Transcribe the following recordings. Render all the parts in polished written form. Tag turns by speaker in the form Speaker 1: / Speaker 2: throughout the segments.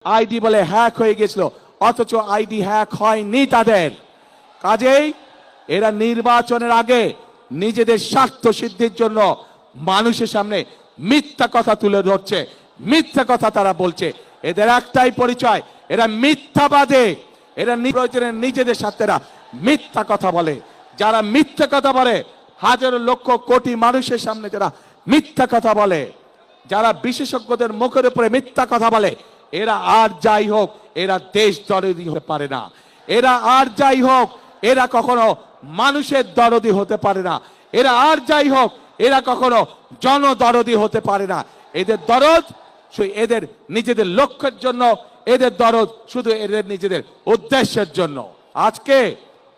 Speaker 1: ID বলে hack হয়ে গেছিল, অথচ আইডি হ্যাক হয়নি তাদের। কাজেই এরা নির্বাচনের আগে নিজেদের স্বার্থ সিদ্ধির জন্য মানুষের সামনে মিথ্যা কথা তুলে ধরছে, মিথ্যা কথা তারা বলছে। এদের একটাই পরিচয়, এরা মিথ্যাবাদী। এরা প্রয়োজনে নিজেদের সাথে মিথ্যা কথা বলে। যারা মিথ্যা কথা বলে, হাজারো লক্ষ কোটি মানুষের সামনে যারা মিথ্যা কথা বলে, যারা বিশেষজ্ঞদের মুখের উপরে মিথ্যা কথা বলে, এরা আর যাই হোক এরা দেশ দরদি হতে পারে না। এরা আর যাই হোক এরা কখনো মানুষের দরদি হতে পারে না। এরা আর যাই হোক এরা কখনো জনদরদি হতে পারে না। এদের দরদ শুধু এদের নিজেদের লক্ষ্যের জন্য, এদের দরদ শুধু এদের নিজেদের উদ্দেশ্যের জন্য। আজকে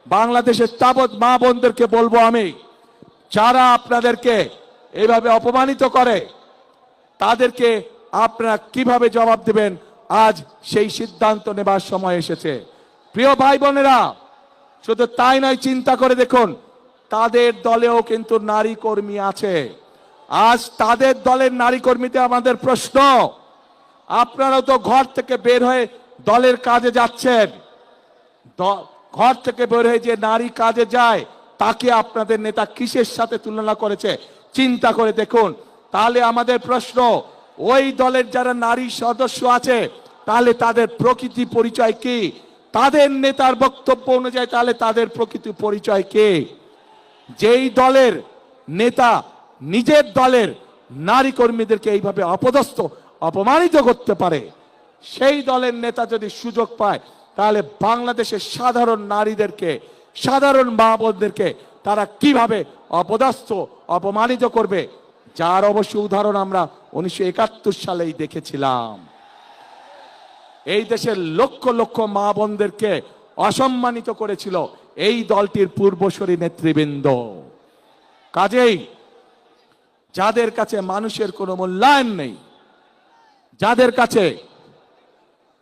Speaker 1: বাংলাদেশের তাবৎ মা বোনদেরকে বলবো আমি, যারা আপনাদেরকে এইভাবে অপমানিত করে তাদেরকে আপনারা কিভাবে জবাব দেবেন, আজ সেই সিদ্ধান্ত নেবার সময় এসেছে। প্রিয় ভাই বোনেরা, শুধু তাই নয়, চিন্তা করে দেখুন তাদের দলেও কিন্তু নারী কর্মী আছে। আজ তাদের দলের নারী কর্মীতে আমাদের প্রশ্ন, আপনারাও তো ঘর থেকে বের হয়ে দলের কাজে যাচ্ছেন। ঘর থেকে বের হয়ে যে নারী কাজে যায় তাকে আপনাদের নেতা কিসের সাথে তুলনা করেছে চিন্তা করে দেখুন। তাহলে আমাদের প্রশ্ন, ওই দলের যারা নারী সদস্য আছে তাহলে তাদের প্রকৃতি পরিচয় কি? তাদের নেতার বক্তব্য অনুযায়ী তাহলে তাদের প্রকৃতি পরিচয় কি? যেই দলের নেতা নিজের দলের নারী কর্মীদেরকে এইভাবে অপদস্থ অপমানিত করতে পারে, সেই দলের নেতা যদি সুযোগ পায় তাহলে বাংলাদেশের সাধারণ নারীদেরকে, সাধারণ মা বোনদেরকে তারা কিভাবে অপদস্থ অপমানিত করবে, যার অবশ্য উদাহরণ আমরা 1971 সালেই দেখেছিলাম। এই দেশের লক্ষ লক্ষ মা বোনদেরকে অসম্মানিত করেছিল এই দলটির পূর্বসূরি নেতৃবৃন্দ। কাজেই যাদের কাছে মানুষের কোনো মূল্যায়ন নেই, যাদের কাছে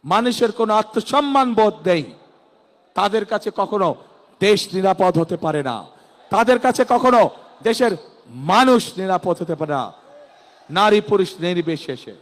Speaker 1: মানুষের কোনো আত্মসম্মান বোধ নেই, তাদের কাছে কখনো দেশ নিরাপদ হতে পারে না। তাদের কাছে কখনো দেশের মানুষ নিরাপদ হতে পারে না, নারী পুরুষ নির্বিশেষে।